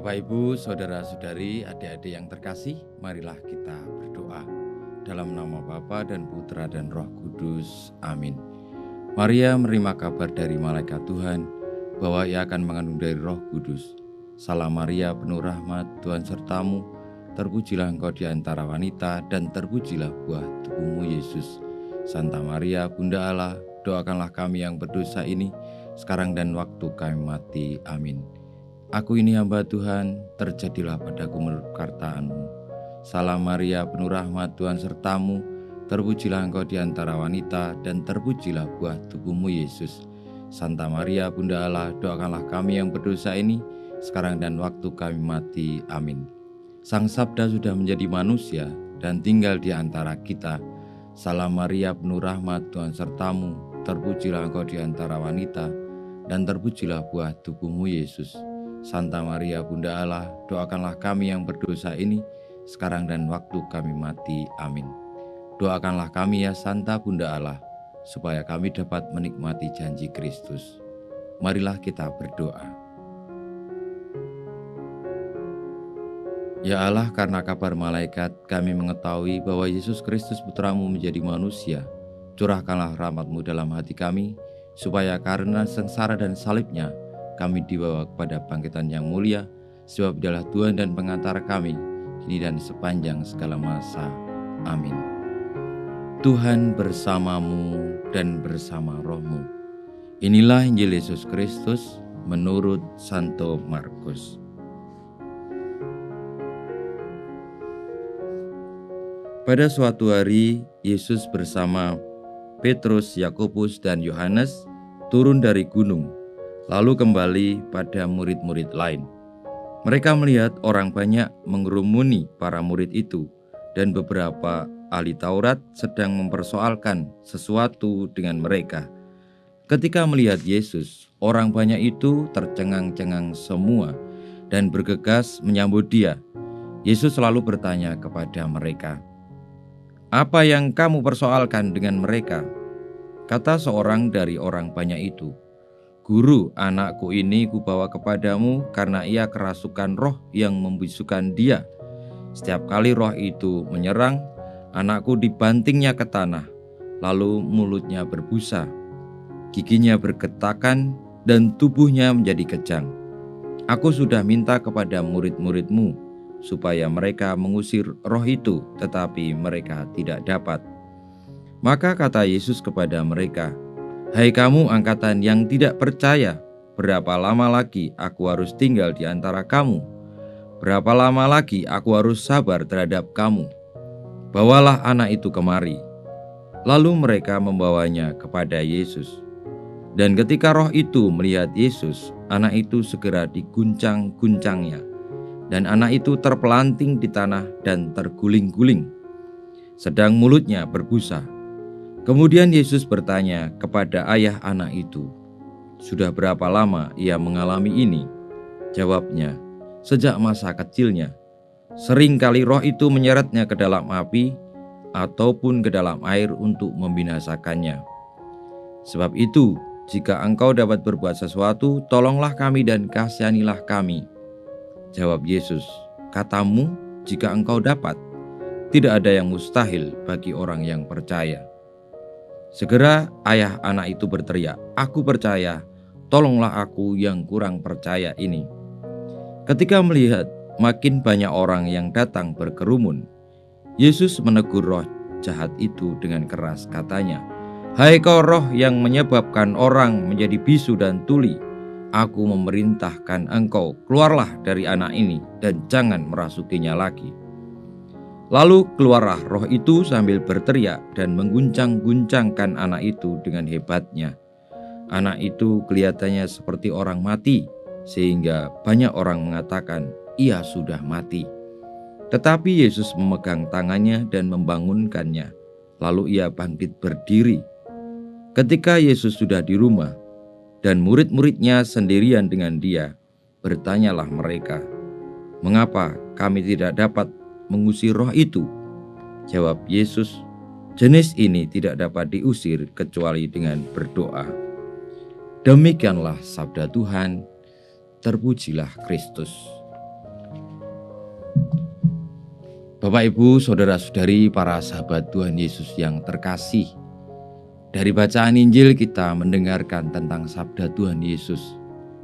Bapak, Ibu, Saudara-saudari, adik-adik yang terkasih, marilah kita berdoa. Dalam nama Bapa dan Putra dan Roh Kudus. Amin. Maria menerima kabar dari malaikat Tuhan bahwa ia akan mengandung dari Roh Kudus. Salam Maria, penuh rahmat, Tuhan sertamu, terpujilah engkau di antara wanita dan terpujilah buah tubuhmu Yesus. Santa Maria, Bunda Allah, doakanlah kami yang berdosa ini, sekarang dan waktu kami mati. Amin. Aku ini hamba Tuhan, terjadilah padaku menurut perkataanmu. Salam Maria, penuh rahmat, Tuhan sertamu, terpujilah engkau di antara wanita, dan terpujilah buah tubuhmu Yesus. Santa Maria, Bunda Allah, doakanlah kami yang berdosa ini, sekarang dan waktu kami mati. Amin. Sang Sabda sudah menjadi manusia, dan tinggal di antara kita. Salam Maria, penuh rahmat, Tuhan sertamu, terpujilah engkau di antara wanita, dan terpujilah buah tubuhmu Yesus. Santa Maria, Bunda Allah, doakanlah kami yang berdosa ini, sekarang dan waktu kami mati. Amin. Doakanlah kami ya Santa Bunda Allah, supaya kami dapat menikmati janji Kristus. Marilah kita berdoa. Ya Allah, karena kabar malaikat, kami mengetahui bahwa Yesus Kristus Putramu menjadi manusia. Curahkanlah rahmat-Mu dalam hati kami, supaya karena sengsara dan salibnya, kami dibawa kepada bangkitan yang mulia, sebab Dialah Tuhan dan pengantar kami, kini dan sepanjang segala masa. Amin. Tuhan bersamamu dan bersama rohmu. Inilah Injil Yesus Kristus menurut Santo Markus. Pada suatu hari, Yesus bersama Petrus, Yakobus, dan Yohanes turun dari gunung, lalu kembali pada murid-murid lain. Mereka melihat orang banyak mengerumuni para murid itu, dan beberapa ahli Taurat sedang mempersoalkan sesuatu dengan mereka. Ketika melihat Yesus, orang banyak itu tercengang-cengang semua dan bergegas menyambut Dia. Yesus selalu bertanya kepada mereka, "Apa yang kamu persoalkan dengan mereka?" Kata seorang dari orang banyak itu, "Guru, anakku ini kubawa kepadamu karena ia kerasukan roh yang membisukan dia. Setiap kali roh itu menyerang, anakku dibantingnya ke tanah, lalu mulutnya berbusa, giginya bergetakan, dan tubuhnya menjadi kejang. Aku sudah minta kepada murid-muridmu supaya mereka mengusir roh itu, tetapi mereka tidak dapat." Maka kata Yesus kepada mereka, "Hai kamu angkatan yang tidak percaya, berapa lama lagi aku harus tinggal di antara kamu? Berapa lama lagi aku harus sabar terhadap kamu? Bawalah anak itu kemari." Lalu mereka membawanya kepada Yesus. Dan ketika roh itu melihat Yesus, anak itu segera diguncang-guncangnya, dan anak itu terpelanting di tanah dan terguling-guling, sedang mulutnya berbusa. Kemudian Yesus bertanya kepada ayah anak itu, "Sudah berapa lama ia mengalami ini?" Jawabnya, "Sejak masa kecilnya. Seringkali roh itu menyeretnya ke dalam api ataupun ke dalam air untuk membinasakannya. Sebab itu, jika engkau dapat berbuat sesuatu, tolonglah kami dan kasihanilah kami." Jawab Yesus, "Katamu, jika engkau dapat, tidak ada yang mustahil bagi orang yang percaya." Segera ayah anak itu berteriak, "Aku percaya, tolonglah aku yang kurang percaya ini." Ketika melihat makin banyak orang yang datang berkerumun, Yesus menegur roh jahat itu dengan keras, katanya, "Hai kau roh yang menyebabkan orang menjadi bisu dan tuli, aku memerintahkan engkau, keluarlah dari anak ini dan jangan merasukinya lagi." Lalu keluarlah roh itu sambil berteriak dan mengguncang-guncangkan anak itu dengan hebatnya. Anak itu kelihatannya seperti orang mati, sehingga banyak orang mengatakan, "Ia sudah mati." Tetapi Yesus memegang tangannya dan membangunkannya. Lalu ia bangkit berdiri. Ketika Yesus sudah di rumah, dan murid-muridnya sendirian dengan Dia, bertanyalah mereka, "Mengapa kami tidak dapat mengusir roh itu?" Jawab Yesus, "Jenis ini tidak dapat diusir kecuali dengan berdoa." Demikianlah sabda Tuhan. Terpujilah Kristus. Bapak, Ibu, saudara-saudari, para sahabat Tuhan Yesus yang terkasih. Dari bacaan Injil kita mendengarkan tentang sabda Tuhan Yesus.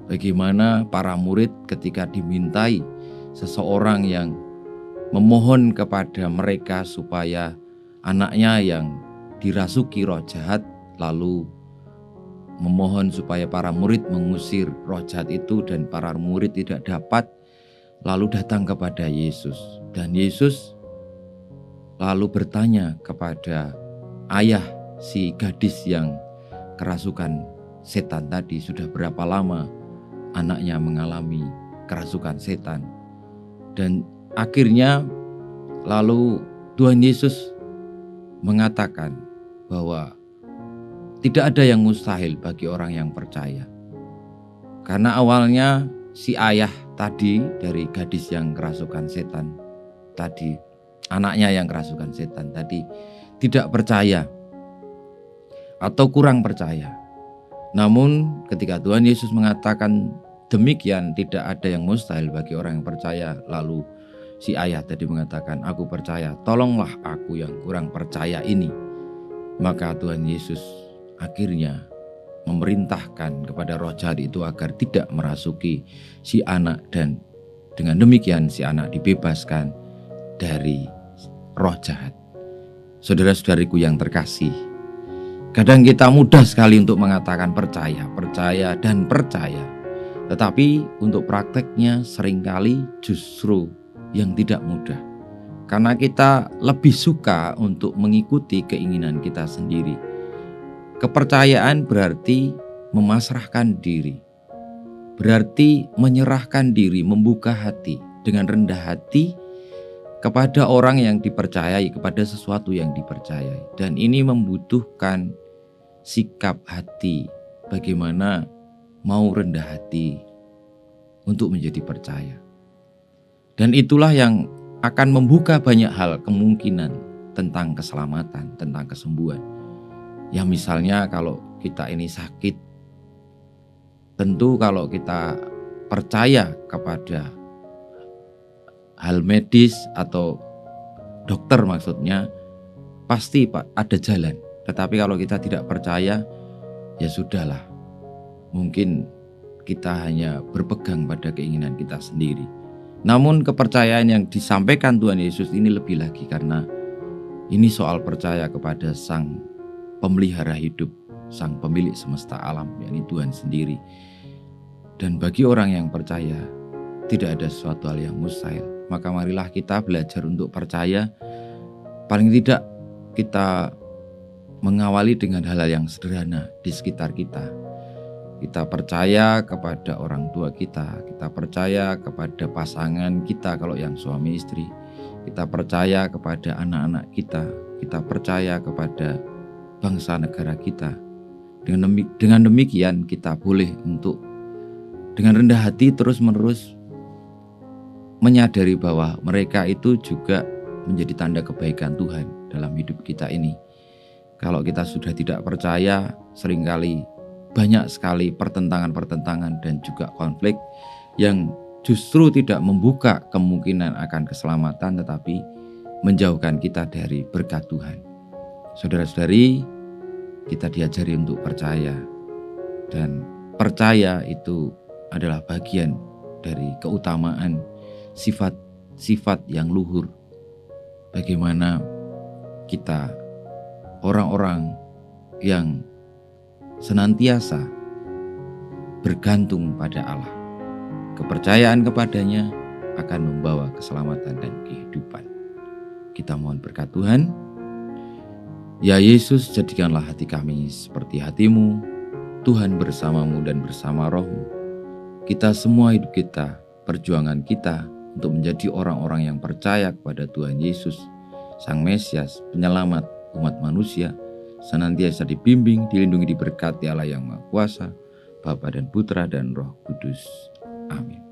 Bagaimana para murid ketika dimintai seseorang yang memohon kepada mereka supaya anaknya yang dirasuki roh jahat, lalu memohon supaya para murid mengusir roh jahat itu, dan para murid tidak dapat, lalu datang kepada Yesus. Dan Yesus lalu bertanya kepada ayah si gadis yang kerasukan setan tadi, sudah berapa lama anaknya mengalami kerasukan setan. Dan akhirnya lalu Tuhan Yesus mengatakan bahwa tidak ada yang mustahil bagi orang yang percaya. Karena awalnya si ayah tadi dari gadis yang kerasukan setan tadi, anaknya yang kerasukan setan tadi, tidak percaya atau kurang percaya. Namun ketika Tuhan Yesus mengatakan demikian, tidak ada yang mustahil bagi orang yang percaya, lalu si ayah tadi mengatakan, aku percaya, tolonglah aku yang kurang percaya ini. Maka Tuhan Yesus akhirnya memerintahkan kepada roh jahat itu agar tidak merasuki si anak, dan dengan demikian si anak dibebaskan dari roh jahat. Saudara-saudariku yang terkasih, kadang kita mudah sekali untuk mengatakan percaya, percaya, dan percaya. Tetapi untuk prakteknya seringkali justru yang tidak mudah. Karena kita lebih suka untuk mengikuti keinginan kita sendiri. Kepercayaan berarti memasrahkan diri, berarti menyerahkan diri, membuka hati dengan rendah hati kepada orang yang dipercayai, kepada sesuatu yang dipercayai. Dan ini membutuhkan sikap hati, bagaimana mau rendah hati untuk menjadi percaya. Dan itulah yang akan membuka banyak hal, kemungkinan tentang keselamatan, tentang kesembuhan. Ya misalnya kalau kita ini sakit, tentu kalau kita percaya kepada hal medis atau dokter maksudnya, pasti ada jalan. Tetapi kalau kita tidak percaya, ya sudahlah. Mungkin kita hanya berpegang pada keinginan kita sendiri. Namun kepercayaan yang disampaikan Tuhan Yesus ini lebih lagi, karena ini soal percaya kepada Sang Pemelihara hidup, Sang Pemilik semesta alam, yakni Tuhan sendiri. Dan bagi orang yang percaya, tidak ada sesuatu hal yang mustahil. Maka marilah kita belajar untuk percaya. Paling tidak kita mengawali dengan hal-hal yang sederhana di sekitar kita. Kita percaya kepada orang tua kita, kita percaya kepada pasangan kita kalau yang suami istri, kita percaya kepada anak-anak kita, kita percaya kepada bangsa negara kita. Dengan demikian kita boleh untuk dengan rendah hati terus-menerus menyadari bahwa mereka itu juga menjadi tanda kebaikan Tuhan dalam hidup kita ini. Kalau kita sudah tidak percaya, seringkali banyak sekali pertentangan-pertentangan dan juga konflik yang justru tidak membuka kemungkinan akan keselamatan, tetapi menjauhkan kita dari berkat Tuhan. Saudara-saudari, kita diajari untuk percaya, dan percaya itu adalah bagian dari keutamaan sifat-sifat yang luhur. Bagaimana kita orang-orang yang senantiasa bergantung pada Allah. Kepercayaan kepadanya akan membawa keselamatan dan kehidupan. Kita mohon berkat Tuhan. Ya Yesus, jadikanlah hati kami seperti hati-Mu, Tuhan bersamamu dan bersama Roh-Mu. Kita semua hidup kita, perjuangan kita untuk menjadi orang-orang yang percaya kepada Tuhan Yesus, Sang Mesias, Penyelamat umat manusia, senantiasa dibimbing, dilindungi, diberkati Allah yang Maha Kuasa, Bapa dan Putra dan Roh Kudus. Amin.